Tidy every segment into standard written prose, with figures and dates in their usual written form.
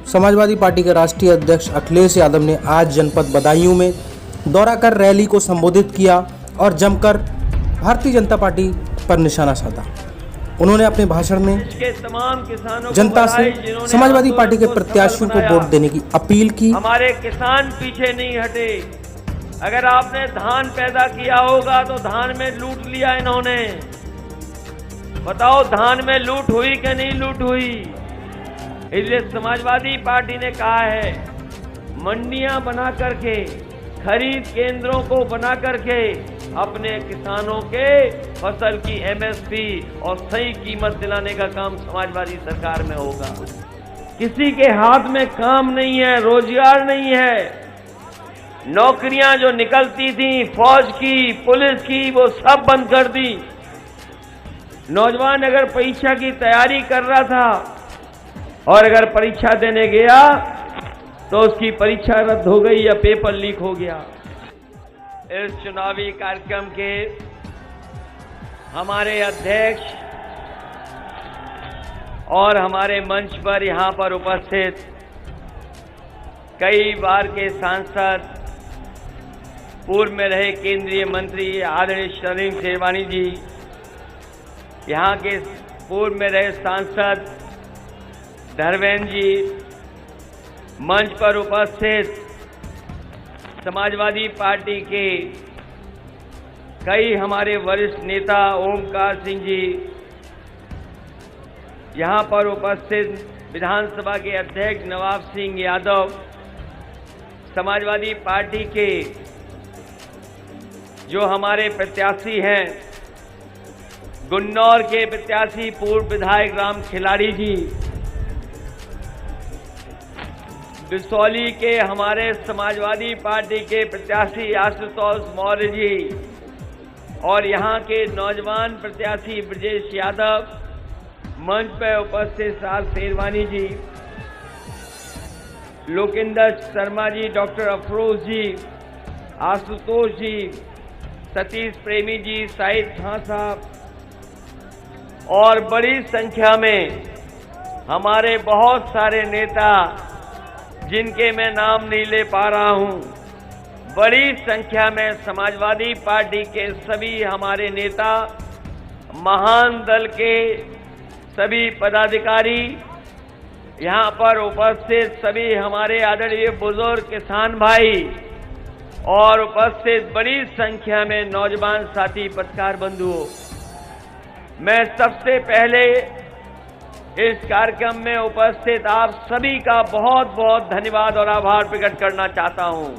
Samajwadi party के राष्ट्रीय अध्यक्ष अखिलेश यादव ने आज जनपद बदायूं में दौरा कर रैली को संबोधित किया और जमकर भारतीय जनता पार्टी पर निशाना साधा। उन्होंने अपने भाषण में जनता से समाजवादी पार्टी के प्रत्याशियों को वोट देने की अपील की। हमारे किसान पीछे नहीं हटे। अगर आपने धान पैदा किया होगा तो धान में लूट लिया इन्होंने। बताओ धान में लूट हुई कि नहीं लूट हुई? इसलिए समाजवादी पार्टी ने कहा है मंडियां बना करके, खरीद केंद्रों को बना करके अपने किसानों के फसल की एमएसपी और सही कीमत दिलाने का काम समाजवादी सरकार में होगा। किसी के हाथ में काम नहीं है, रोजगार नहीं है। नौकरियां जो निकलती थी फौज की, पुलिस की, वो सब बंद कर दी। नौजवान अगर परीक्षा की तैयारी कर रहा था और अगर परीक्षा देने गया तो उसकी परीक्षा रद्द हो गई या पेपर लीक हो गया। इस चुनावी कार्यक्रम के हमारे अध्यक्ष और हमारे मंच पर यहां पर उपस्थित कई बार के सांसद, पूर्व में रहे केंद्रीय मंत्री आदरणीय शरीफ शेरवानी जी, यहां के पूर्व में रहे सांसद धर्मेंद्र जी, मंच पर उपस्थित समाजवादी पार्टी के कई हमारे वरिष्ठ नेता ओमकार सिंह जी, यहां पर उपस्थित विधानसभा के अध्यक्ष नवाब सिंह यादव, समाजवादी पार्टी के जो हमारे प्रत्याशी हैं, गुन्नौर के प्रत्याशी पूर्व विधायक राम खिलाड़ी जी, बिसौली के हमारे समाजवादी पार्टी के प्रत्याशी आशुतोष मौर्य जी और यहां के नौजवान प्रत्याशी ब्रजेश यादव, मंच पर उपस्थित साल शेरवानी जी, लोकेंद्र शर्मा जी, डॉक्टर अफरोज जी, आशुतोष जी, सतीश प्रेमी जी, साहिद खां साहब और बड़ी संख्या में हमारे बहुत सारे नेता जिनके मैं नाम नहीं ले पा रहा हूं, बड़ी संख्या में समाजवादी पार्टी के सभी हमारे नेता, महान दल के सभी पदाधिकारी, यहां पर उपस्थित सभी हमारे आदरणीय बुजुर्ग किसान भाई और उपस्थित बड़ी संख्या में नौजवान साथी पत्रकार बंधुओं, मैं सबसे पहले इस कार्यक्रम में उपस्थित आप सभी का बहुत बहुत धन्यवाद और आभार प्रकट करना चाहता हूं।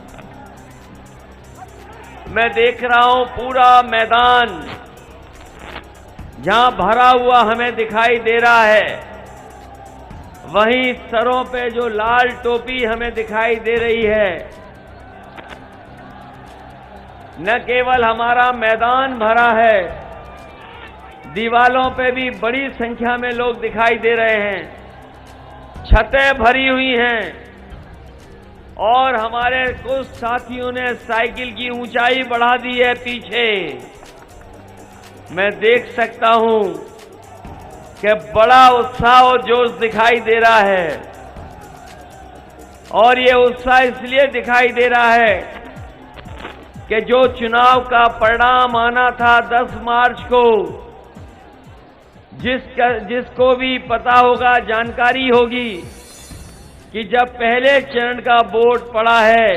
मैं देख रहा हूं पूरा मैदान जहां भरा हुआ हमें दिखाई दे रहा है, वहीं सरों पे जो लाल टोपी हमें दिखाई दे रही है, न केवल हमारा मैदान भरा है, दीवालों पे भी बड़ी संख्या में लोग दिखाई दे रहे हैं, छतें भरी हुई हैं और हमारे कुछ साथियों ने साइकिल की ऊंचाई बढ़ा दी है पीछे। मैं देख सकता हूं कि बड़ा उत्साह और जोश दिखाई दे रहा है और ये उत्साह इसलिए दिखाई दे रहा है कि जो चुनाव का परिणाम आना था 10 मार्च को, जिसको भी पता होगा, जानकारी होगी कि जब पहले चरण का वोट पड़ा है,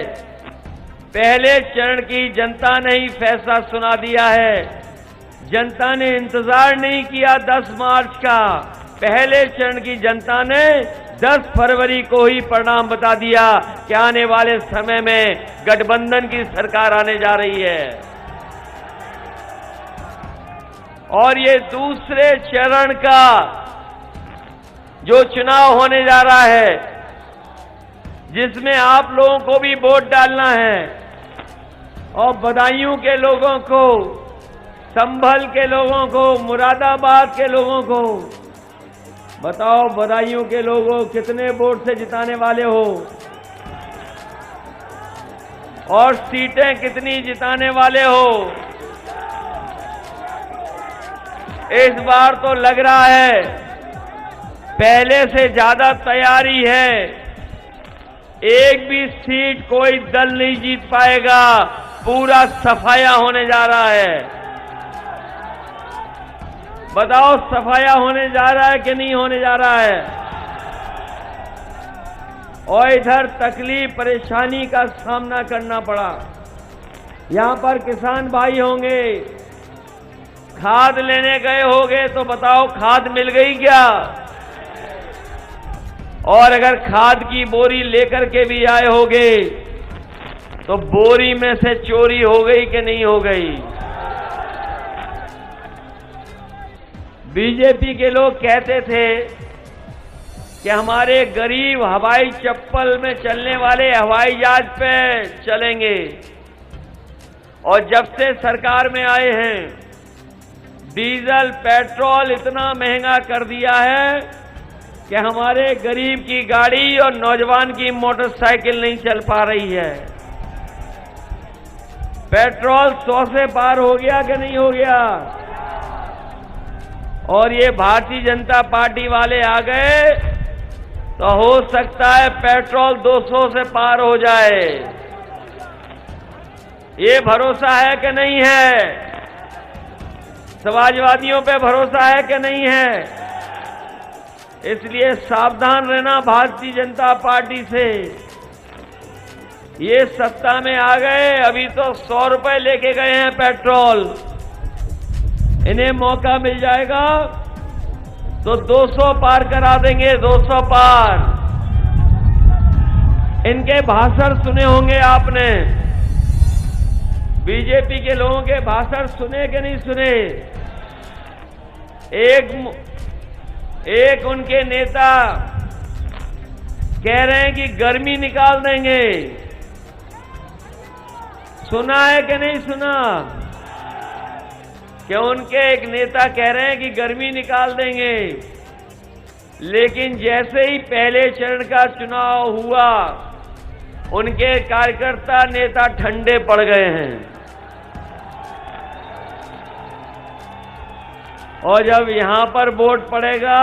पहले चरण की जनता ने ही फैसला सुना दिया है। जनता ने इंतजार नहीं किया 10 मार्च का, पहले चरण की जनता ने 10 फरवरी को ही परिणाम बता दिया कि आने वाले समय में गठबंधन की सरकार आने जा रही है। और ये दूसरे चरण का जो चुनाव होने जा रहा है, जिसमें आप लोगों को भी वोट डालना है और बदायूं के लोगों को, संभल के लोगों को, मुरादाबाद के लोगों को, बताओ बदायूं के लोगों कितने वोट से जिताने वाले हो और सीटें कितनी जिताने वाले हो? इस बार तो लग रहा है पहले से ज्यादा तैयारी है, एक भी सीट कोई दल नहीं जीत पाएगा। पूरा सफाया होने जा रहा है। बताओ, सफाया होने जा रहा है कि नहीं होने जा रहा है? और इधर तकलीफ परेशानी का सामना करना पड़ा। यहां पर किसान भाई होंगे, खाद लेने गए होंगे, तो बताओ खाद मिल गई क्या? और अगर खाद की बोरी लेकर के भी आए होंगे तो बोरी में से चोरी हो गई कि नहीं हो गई? बीजेपी के लोग कहते थे कि हमारे गरीब हवाई चप्पल में चलने वाले हवाई जहाज पे चलेंगे, और जब से सरकार में आए हैं डीजल पेट्रोल इतना महंगा कर दिया है कि हमारे गरीब की गाड़ी और नौजवान की मोटरसाइकिल नहीं चल पा रही है। पेट्रोल 100 से पार हो गया कि नहीं हो गया? और ये भारतीय जनता पार्टी वाले आ गए तो हो सकता है पेट्रोल 200 से पार हो जाए। ये भरोसा है कि नहीं है? समाजवादियों पे भरोसा है कि नहीं है? इसलिए सावधान रहना भारतीय जनता पार्टी से। ये सत्ता में आ गए, अभी तो 100 रुपए लेके गए हैं पेट्रोल। इन्हें मौका मिल जाएगा तो 200 पार करा देंगे, 200 पार। इनके भाषण सुने होंगे आपने, बीजेपी के लोगों के भाषण सुने कि नहीं सुने? एक उनके नेता कह रहे हैं कि गर्मी निकाल देंगे। सुना है कि नहीं सुना? कि उनके एक नेता कह रहे हैं कि गर्मी निकाल देंगे, लेकिन जैसे ही पहले चरण का चुनाव हुआ उनके कार्यकर्ता नेता ठंडे पड़ गए हैं, और जब यहां पर वोट पड़ेगा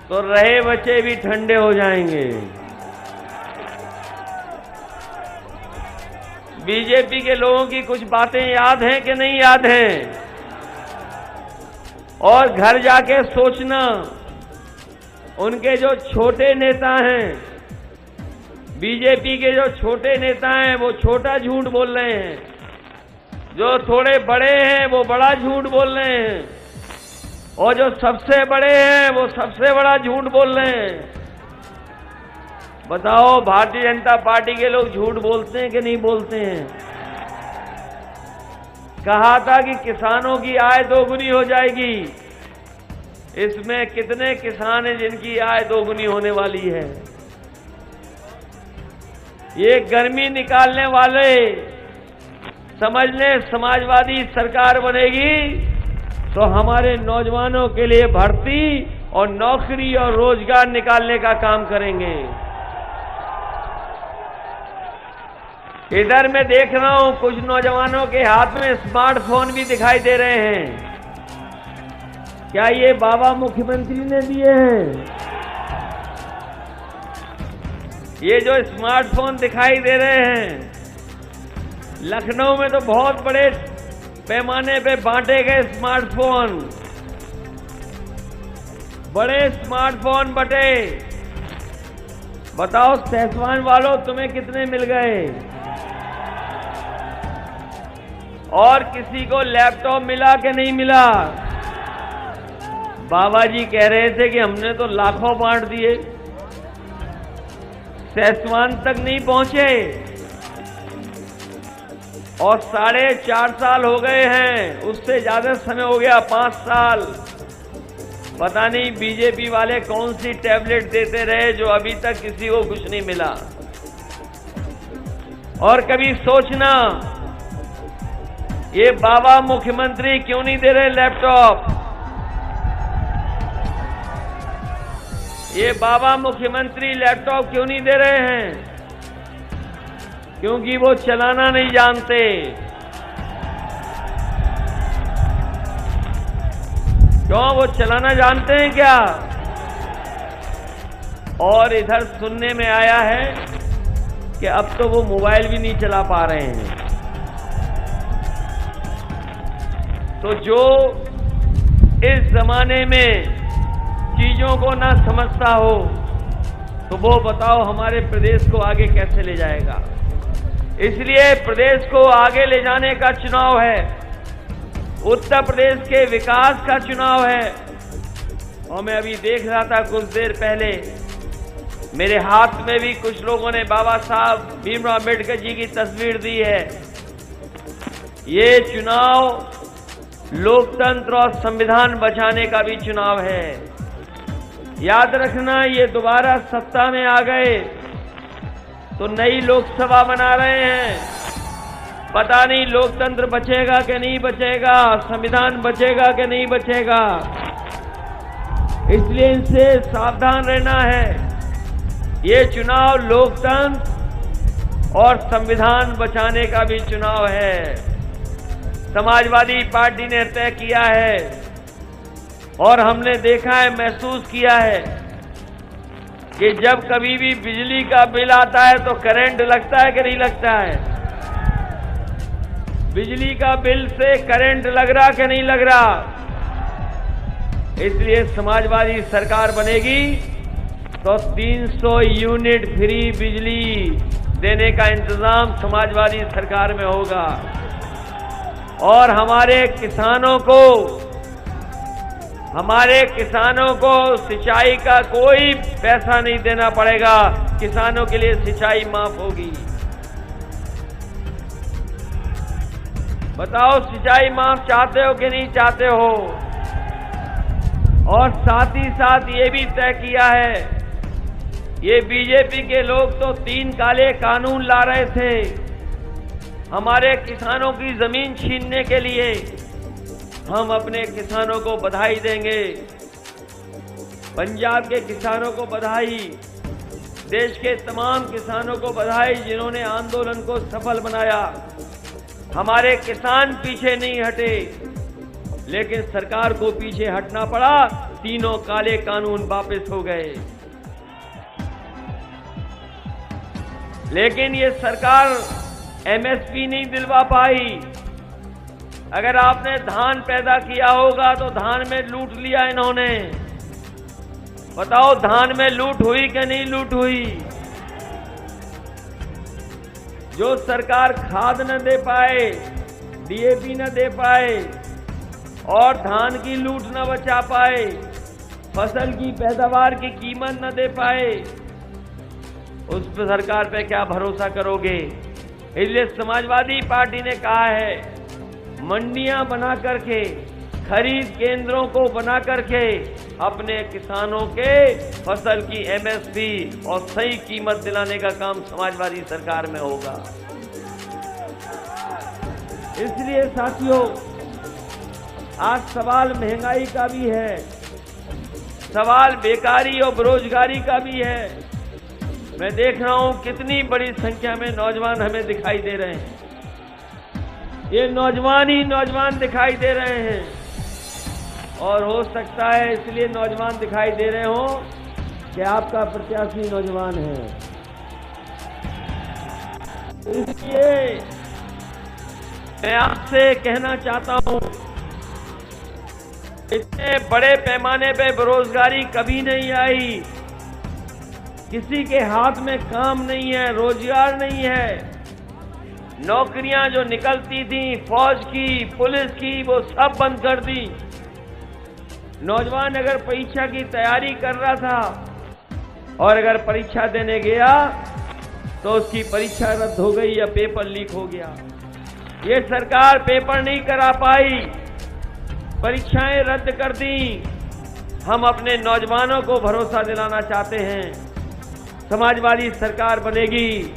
तो रहे बच्चे भी ठंडे हो जाएंगे। बीजेपी के लोगों की कुछ बातें याद हैं कि नहीं याद हैं? और घर जाके सोचना, उनके जो छोटे नेता हैं, बीजेपी के जो छोटे नेता हैं, वो छोटा झूठ बोल रहे हैं। जो थोड़े बड़े हैं वो बड़ा झूठ बोल रहे हैं, और जो सबसे बड़े हैं वो सबसे बड़ा झूठ बोल रहे हैं। बताओ, भारतीय जनता पार्टी के लोग झूठ बोलते हैं कि नहीं बोलते हैं? कहा था कि किसानों की आय दोगुनी हो जाएगी। इसमें कितने किसान हैं जिनकी आय दोगुनी होने वाली है? ये गर्मी निकालने वाले समझ लें, समाजवादी सरकार बनेगी तो हमारे नौजवानों के लिए भर्ती और नौकरी और रोजगार निकालने का काम करेंगे। इधर मैं देख रहा हूं कुछ नौजवानों के हाथ में स्मार्टफोन भी दिखाई दे रहे हैं। क्या ये बाबा मुख्यमंत्री ने दिए हैं? ये जो स्मार्टफोन दिखाई दे रहे हैं, लखनऊ में तो बहुत बड़े पैमाने पे बांटे गए स्मार्टफोन, बड़े स्मार्टफोन बटे। बताओ सैसवान वालों, तुम्हें कितने मिल गए? और किसी को लैपटॉप मिला कि नहीं मिला? बाबा जी कह रहे थे कि हमने तो लाखों बांट दिए, सैसवान तक नहीं पहुंचे। और 4.5 साल हो गए हैं, उससे ज्यादा समय हो गया, 5 साल। पता नहीं बीजेपी वाले कौन सी टैबलेट देते रहे जो अभी तक किसी को कुछ नहीं मिला। और कभी सोचना, ये बाबा मुख्यमंत्री क्यों नहीं दे रहे लैपटॉप? ये बाबा मुख्यमंत्री लैपटॉप क्यों नहीं दे रहे हैं? क्योंकि वो चलाना नहीं जानते। क्यों? वो चलाना जानते हैं क्या? और इधर सुनने में आया है कि अब तो वो मोबाइल भी नहीं चला पा रहे हैं। तो जो इस जमाने में चीजों को ना समझता हो तो वो बताओ हमारे प्रदेश को आगे कैसे ले जाएगा। इसलिए प्रदेश को आगे ले जाने का चुनाव है, उत्तर प्रदेश के विकास का चुनाव है। और मैं अभी देख रहा था कुछ देर पहले, मेरे हाथ में भी कुछ लोगों ने बाबा साहब भीमराव अम्बेडकर जी की तस्वीर दी है। ये चुनाव लोकतंत्र और संविधान बचाने का भी चुनाव है। याद रखना, ये दोबारा सत्ता में आ गए तो नई लोकसभा बना रहे हैं। पता नहीं लोकतंत्र बचेगा कि नहीं बचेगा, संविधान बचेगा कि नहीं बचेगा। इसलिए इनसे सावधान रहना है। ये चुनाव लोकतंत्र और संविधान बचाने का भी चुनाव है। समाजवादी पार्टी ने तय किया है और हमने देखा है, महसूस किया है कि जब कभी भी बिजली का बिल आता है तो करंट लगता है कि नहीं लगता है। बिजली का बिल से करंट लग रहा कि नहीं लग रहा। इसलिए समाजवादी सरकार बनेगी तो 300 यूनिट फ्री बिजली देने का इंतजाम समाजवादी सरकार में होगा। और हमारे किसानों को सिंचाई का कोई पैसा नहीं देना पड़ेगा। किसानों के लिए सिंचाई माफ होगी। बताओ, सिंचाई माफ चाहते हो कि नहीं चाहते हो? और साथ ही साथ ये भी तय किया है, ये बीजेपी के लोग तो 3 काले कानून ला रहे थे हमारे किसानों की जमीन छीनने के लिए। हम अपने किसानों को बधाई देंगे, पंजाब के किसानों को बधाई, देश के तमाम किसानों को बधाई जिन्होंने आंदोलन को सफल बनाया। हमारे किसान पीछे नहीं हटे, लेकिन सरकार को पीछे हटना पड़ा। 3 काले कानून वापस हो गए। लेकिन ये सरकार एमएसपी नहीं दिलवा पाई। अगर आपने धान पैदा किया होगा तो धान में लूट लिया इन्होंने। बताओ, धान में लूट हुई कि नहीं लूट हुई? जो सरकार खाद न दे पाए, डीएपी न दे पाए और धान की लूट न बचा पाए, फसल की पैदावार की कीमत न दे पाए, उस पर सरकार पे क्या भरोसा करोगे? इसलिए समाजवादी पार्टी ने कहा है, मंडियां बना करके, खरीद केंद्रों को बना करके अपने किसानों के फसल की एमएसपी और सही कीमत दिलाने का काम समाजवादी सरकार में होगा। इसलिए साथियों, आज सवाल महंगाई का भी है, सवाल बेकारी और बेरोजगारी का भी है। मैं देख रहा हूं कितनी बड़ी संख्या में नौजवान हमें दिखाई दे रहे हैं। ये नौजवान ही नौजवान दिखाई दे रहे हैं। और हो सकता है इसलिए नौजवान दिखाई दे रहे हो कि आपका प्रत्याशी नौजवान है। इसलिए मैं आपसे कहना चाहता हूं, इतने बड़े पैमाने पे बेरोजगारी कभी नहीं आई। किसी के हाथ में काम नहीं है, रोजगार नहीं है। नौकरियां जो निकलती थी फौज की, पुलिस की, वो सब बंद कर दी। नौजवान अगर परीक्षा की तैयारी कर रहा था और अगर परीक्षा देने गया तो उसकी परीक्षा रद्द हो गई या पेपर लीक हो गया। ये सरकार पेपर नहीं करा पाई, परीक्षाएं रद्द कर दी। हम अपने नौजवानों को भरोसा दिलाना चाहते हैं, समाजवादी सरकार बनेगी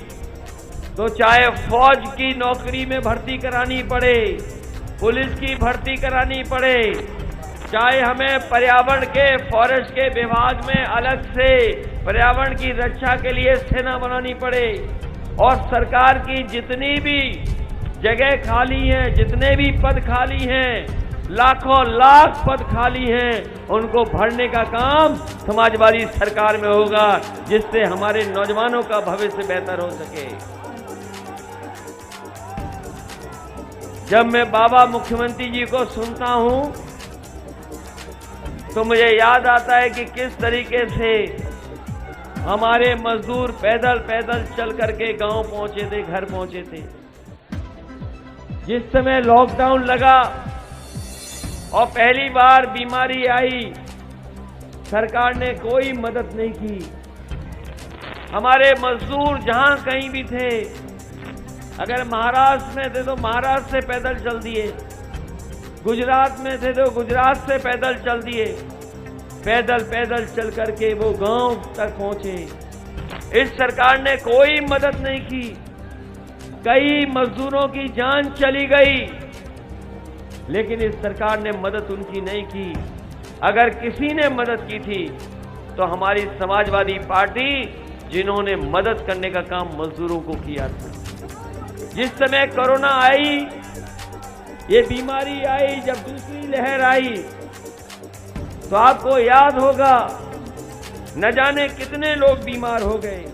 तो चाहे फौज की नौकरी में भर्ती करानी पड़े, पुलिस की भर्ती करानी पड़े, चाहे हमें पर्यावरण के, फॉरेस्ट के विभाग में अलग से पर्यावरण की रक्षा के लिए सेना बनानी पड़े, और सरकार की जितनी भी जगह खाली हैं, जितने भी पद खाली हैं, लाखों लाख पद खाली हैं, उनको भरने का काम समाजवादी सरकार में होगा, जिससे हमारे नौजवानों का भविष्य बेहतर हो सके। जब मैं बाबा मुख्यमंत्री जी को सुनता हूं तो मुझे याद आता है कि किस तरीके से हमारे मजदूर पैदल पैदल चल करके गांव पहुंचे थे, घर पहुंचे थे। जिस समय लॉकडाउन लगा और पहली बार बीमारी आई, सरकार ने कोई मदद नहीं की। हमारे मजदूर जहां कहीं भी थे, अगर महाराष्ट्र में थे तो महाराष्ट्र से पैदल चल दिए, गुजरात में थे तो गुजरात से पैदल चल दिए, पैदल पैदल चल करके वो गांव तक पहुंचे। इस सरकार ने कोई मदद नहीं की। कई मजदूरों की जान चली गई, लेकिन इस सरकार ने मदद उनकी नहीं की। अगर किसी ने मदद की थी तो हमारी समाजवादी पार्टी, जिन्होंने मदद करने का काम मजदूरों को किया था। जिस समय कोरोना आई, ये बीमारी आई, जब दूसरी लहर आई, तो आपको याद होगा न जाने कितने लोग बीमार हो गए,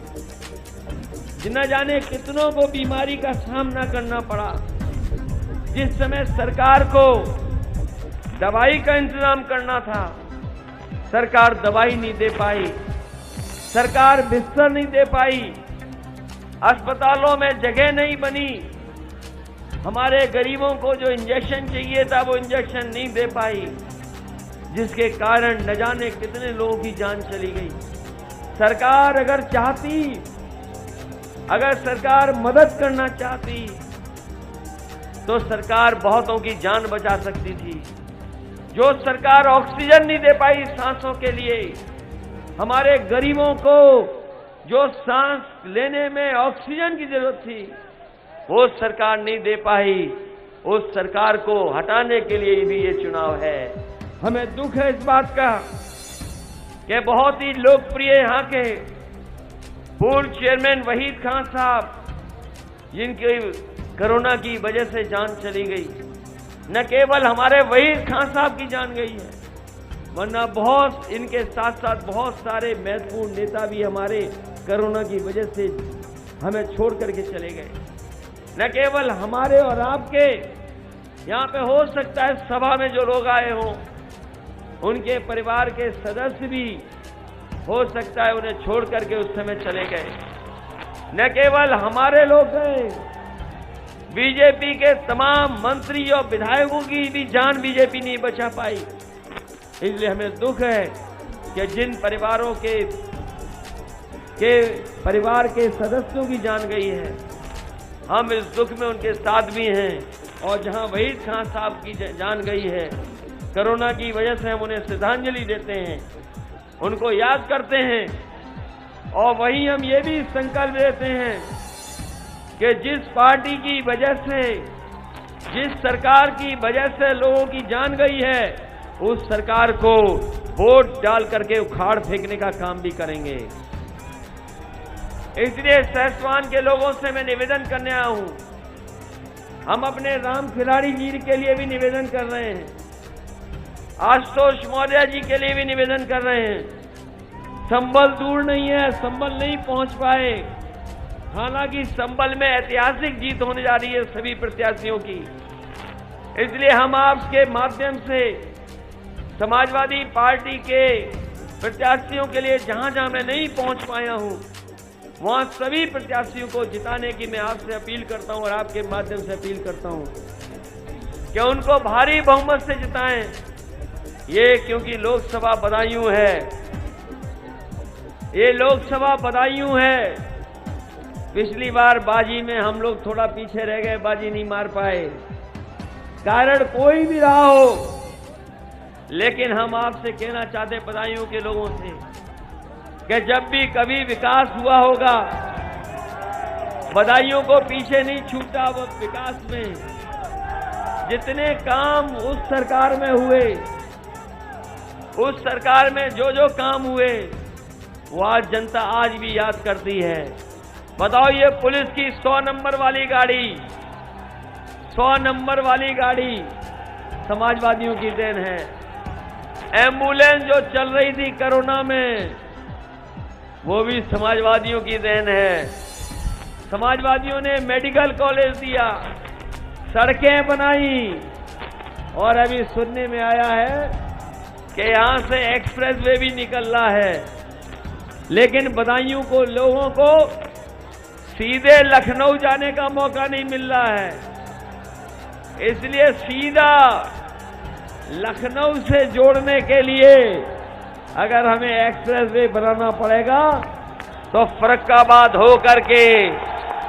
न जाने कितनों को बीमारी का सामना करना पड़ा। जिस समय सरकार को दवाई का इंतजाम करना था, सरकार दवाई नहीं दे पाई, सरकार बिस्तर नहीं दे पाई, अस्पतालों में जगह नहीं बनी, हमारे गरीबों को जो इंजेक्शन चाहिए था वो इंजेक्शन नहीं दे पाई, जिसके कारण न जाने कितने लोगों की जान चली गई। सरकार अगर चाहती, अगर सरकार मदद करना चाहती तो सरकार बहुतों की जान बचा सकती थी। जो सरकार ऑक्सीजन नहीं दे पाई सांसों के लिए, हमारे गरीबों को जो सांस लेने में ऑक्सीजन की जरूरत थी, वो सरकार नहीं दे पाई। उस सरकार को हटाने के लिए भी ये चुनाव है। हमें दुख है इस बात का कि बहुत ही लोकप्रिय यहाँ के पूर्व चेयरमैन वहीद खान साहब, जिनकी कोरोना की वजह से जान चली गई, न केवल हमारे वहीद खान साहब की जान गई है, वरना बहुत इनके साथ साथ बहुत सारे महत्वपूर्ण नेता भी हमारे कोरोना की वजह से हमें छोड़ करके चले गए। न केवल हमारे और आपके, यहाँ पे हो सकता है सभा में जो लोग आए हों, उनके परिवार के सदस्य भी हो सकता है उन्हें छोड़ करके उस समय चले गए। न केवल हमारे लोग गए, बीजेपी के तमाम मंत्री और विधायकों की भी जान बीजेपी नहीं बचा पाई। इसलिए हमें दुख है कि जिन परिवारों के परिवार के सदस्यों की जान गई है, हम इस दुख में उनके साथ भी हैं। और जहां वहीद खान साहब की जान गई है कोरोना की वजह से, हम उन्हें श्रद्धांजलि देते हैं, उनको याद करते हैं। और वहीं हम ये भी संकल्प लेते हैं कि जिस पार्टी की वजह से, जिस सरकार की वजह से लोगों की जान गई है, उस सरकार को वोट डाल करके उखाड़ फेंकने का काम भी करेंगे। इसलिए सहसवान के लोगों से मैं निवेदन करने आया हूं, हम अपने राम खिलाड़ी जी के लिए भी निवेदन कर रहे हैं, आशुतोष मौर्य जी के लिए भी निवेदन कर रहे हैं। संबल दूर नहीं है, संबल नहीं पहुंच पाए, हालांकि संबल में ऐतिहासिक जीत होने जा रही है सभी प्रत्याशियों की। इसलिए हम आपके माध्यम से समाजवादी पार्टी के प्रत्याशियों के लिए जहां जहां मैं नहीं पहुंच पाया हूं, वहां सभी प्रत्याशियों को जिताने की मैं आपसे अपील करता हूं और आपके माध्यम से अपील करता हूं कि उनको भारी बहुमत से जिताएं। ये क्योंकि लोकसभा बदायूं है, ये लोकसभा बदायूं है। पिछली बार बाजी में हम लोग थोड़ा पीछे रह गए, बाजी नहीं मार पाए, कारण कोई भी रहा हो, लेकिन हम आपसे कहना चाहते बदायूं के लोगों से कि जब भी कभी विकास हुआ होगा, बदायूं को पीछे नहीं छूटा। वो विकास में जितने काम उस सरकार में हुए, उस सरकार में जो जो काम हुए, वो आज जनता आज भी याद करती है। बताओ, ये पुलिस की 100 नंबर वाली गाड़ी, 100 नंबर वाली गाड़ी समाजवादियों की देन है। एम्बुलेंस जो चल रही थी कोरोना में, वो भी समाजवादियों की देन है। समाजवादियों ने मेडिकल कॉलेज दिया, सड़कें बनाई, और अभी सुनने में आया है कि यहां से एक्सप्रेस वे भी निकल रहा है। लेकिन बदायूं को, लोगों को सीधे लखनऊ जाने का मौका नहीं मिल रहा है, इसलिए सीधा लखनऊ से जोड़ने के लिए अगर हमें एक्सप्रेस वे बनाना पड़ेगा तो फर्रुखाबाद हो करके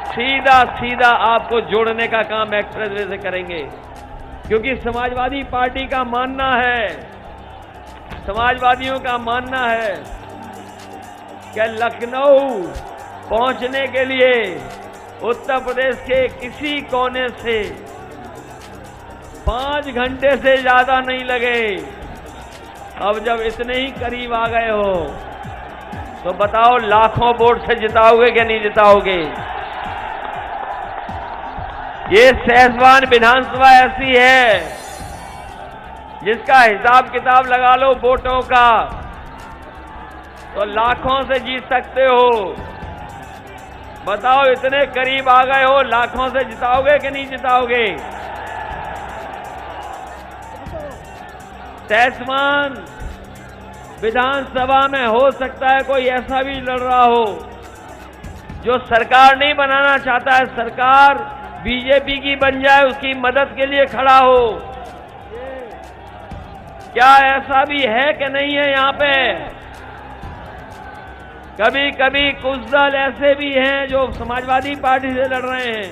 सीधा सीधा आपको जोड़ने का काम एक्सप्रेस वे से करेंगे। क्योंकि समाजवादी पार्टी का मानना है, समाजवादियों का मानना है कि लखनऊ पहुंचने के लिए उत्तर प्रदेश के किसी कोने से 5 घंटे से ज्यादा नहीं लगे। अब जब इतने ही करीब आ गए हो तो बताओ लाखों वोट से जिताओगे कि नहीं जिताओगे? ये सहसवान विधानसभा ऐसी है जिसका हिसाब किताब लगा लो वोटों का तो लाखों से जीत सकते हो। बताओ इतने करीब आ गए हो, लाखों से जिताओगे कि नहीं जिताओगे? सहसवान विधानसभा में हो सकता है कोई ऐसा भी लड़ रहा हो जो सरकार नहीं बनाना चाहता है, सरकार बीजेपी की बन जाए, उसकी मदद के लिए खड़ा हो। क्या ऐसा भी है कि नहीं है? यहां पे कभी कभी कुछ दल ऐसे भी हैं जो समाजवादी पार्टी से लड़ रहे हैं।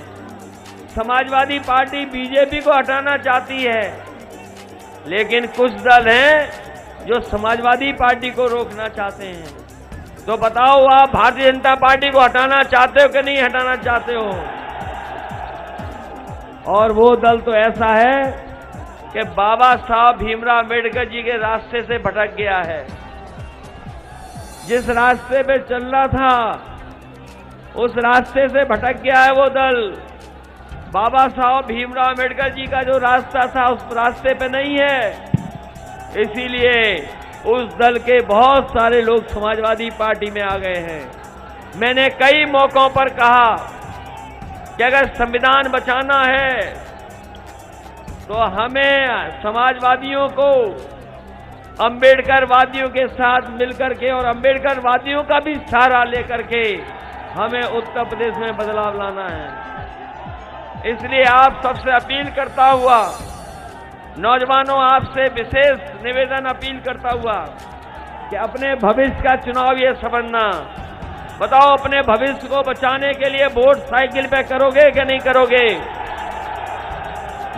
समाजवादी पार्टी बीजेपी को हटाना चाहती है, लेकिन कुछ दल हैं जो समाजवादी पार्टी को रोकना चाहते हैं। तो बताओ आप भारतीय जनता पार्टी को हटाना चाहते हो कि नहीं हटाना चाहते हो? और वो दल तो ऐसा है कि बाबा साहब भीमराव अम्बेडकर जी के रास्ते से भटक गया है। जिस रास्ते पे चल रहा था उस रास्ते से भटक गया है वो दल। बाबा साहब भीमराव अम्बेडकर जी का जो रास्ता था उस रास्ते पे नहीं है। इसीलिए उस दल के बहुत सारे लोग समाजवादी पार्टी में आ गए हैं। मैंने कई मौकों पर कहा कि अगर संविधान बचाना है तो हमें समाजवादियों को अम्बेडकरवादियों के साथ मिलकर के और अम्बेडकरवादियों का भी सहारा लेकर के हमें उत्तर प्रदेश में बदलाव लाना है। इसलिए आप सबसे अपील करता हुआ, नौजवानों आपसे विशेष निवेदन अपील करता हुआ कि अपने भविष्य का चुनाव ये समझना। बताओ अपने भविष्य को बचाने के लिए वोट साइकिल पे करोगे कि नहीं करोगे?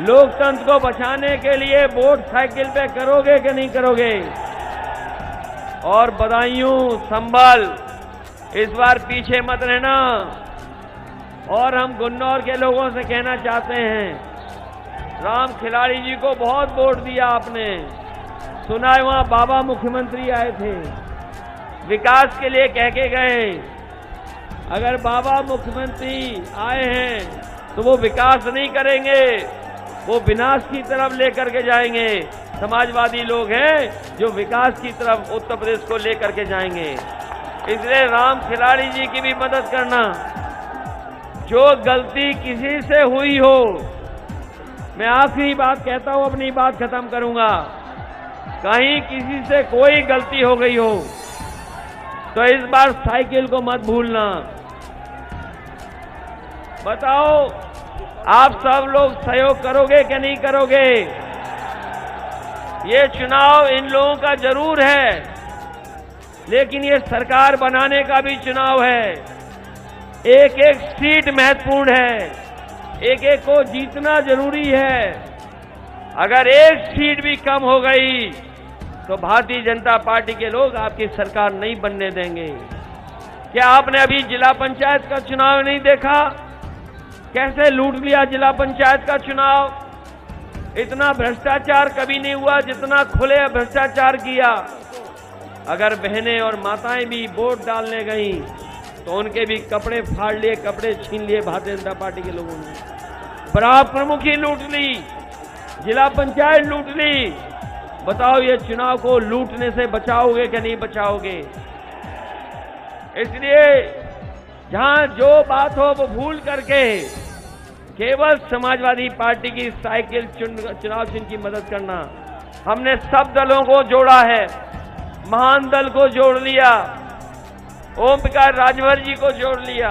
लोकतंत्र को बचाने के लिए वोट साइकिल पे करोगे कि नहीं करोगे? और बदायूं, संभल, इस बार पीछे मत रहना। और हम गुन्नौर के लोगों से कहना चाहते हैं, राम खिलाड़ी जी को बहुत वोट दिया आपने। सुना है वहां बाबा मुख्यमंत्री आए थे, विकास के लिए कह के गए। अगर बाबा मुख्यमंत्री आए हैं तो वो विकास नहीं करेंगे, वो विनाश की तरफ लेकर के जाएंगे। समाजवादी लोग हैं जो विकास की तरफ उत्तर प्रदेश को लेकर के जाएंगे। इसलिए राम खिलाड़ी जी की भी मदद करना। जो गलती किसी से हुई हो, मैं आखिरी बात कहता हूं, अपनी बात खत्म करूंगा। कहीं किसी से कोई गलती हो गई हो तो इस बार साइकिल को मत भूलना। बताओ आप सब लोग सहयोग करोगे कि नहीं करोगे? ये चुनाव इन लोगों का जरूर है, लेकिन ये सरकार बनाने का भी चुनाव है। एक एक सीट महत्वपूर्ण है, एक एक को जीतना जरूरी है। अगर एक सीट भी कम हो गई तो भारतीय जनता पार्टी के लोग आपकी सरकार नहीं बनने देंगे। क्या आपने अभी जिला पंचायत का चुनाव नहीं देखा? कैसे लूट लिया जिला पंचायत का चुनाव। इतना भ्रष्टाचार कभी नहीं हुआ जितना खुले भ्रष्टाचार किया। अगर बहनें और माताएं भी वोट डालने गईं तो उनके भी कपड़े फाड़ लिए, कपड़े छीन लिए भारतीय जनता पार्टी के लोगों ने। ब्लॉक प्रमुख ही लूट ली, जिला पंचायत लूट ली। बताओ ये चुनाव को लूटने से बचाओगे कि नहीं बचाओगे? इसलिए जहां जो बात हो वो भूल करके केवल समाजवादी पार्टी की साइकिल चुनाव चिन्ह की मदद करना। हमने सब दलों को जोड़ा है, महान दल को जोड़ लिया, ओम प्रकाश राजभर जी को जोड़ लिया,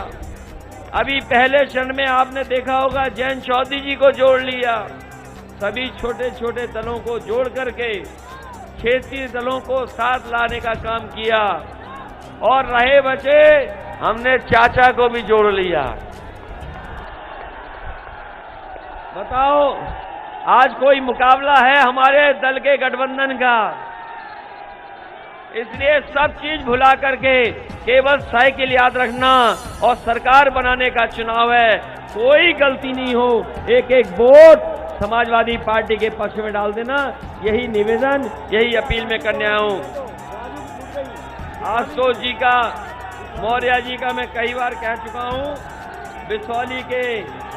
अभी पहले क्षण में आपने देखा होगा जयंत चौधरी जी को जोड़ लिया। सभी छोटे छोटे दलों को जोड़ करके क्षेत्रीय दलों को साथ लाने का काम किया और रहे बचे हमने चाचा को भी जोड़ लिया। बताओ आज कोई मुकाबला है हमारे दल के गठबंधन का? इसलिए सब चीज भुला करके केवल साइकिल याद रखना और सरकार बनाने का चुनाव है। कोई गलती नहीं हो, एक एक वोट समाजवादी पार्टी के पक्ष में डाल देना, यही निवेदन, यही अपील मैं करने आया हूं। आशुतोष जी का, मौर्य जी का मैं कई बार कह चुका हूं, बिसौली के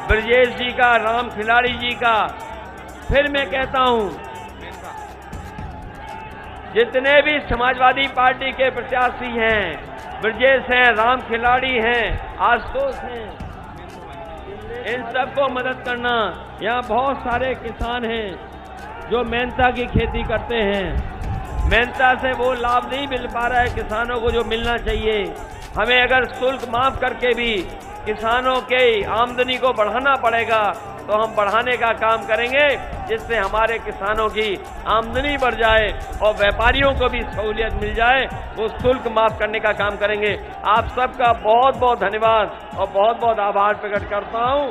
ब्रजेश जी का, राम खिलाड़ी जी का फिर मैं कहता हूं, जितने भी समाजवादी पार्टी के प्रत्याशी हैं, ब्रजेश हैं, राम खिलाड़ी हैं, आशुतोष हैं, इन सबको मदद करना। यहाँ बहुत सारे किसान हैं जो मेहनता की खेती करते हैं, मेहनता से वो लाभ नहीं मिल पा रहा है किसानों को जो मिलना चाहिए। हमें अगर शुल्क माफ करके भी किसानों के आमदनी को बढ़ाना पड़ेगा तो हम बढ़ाने का काम करेंगे, जिससे हमारे किसानों की आमदनी बढ़ जाए और व्यापारियों को भी सहूलियत मिल जाए। वो शुल्क माफ करने का काम करेंगे। आप सबका बहुत बहुत धन्यवाद और बहुत बहुत आभार प्रकट करता हूं।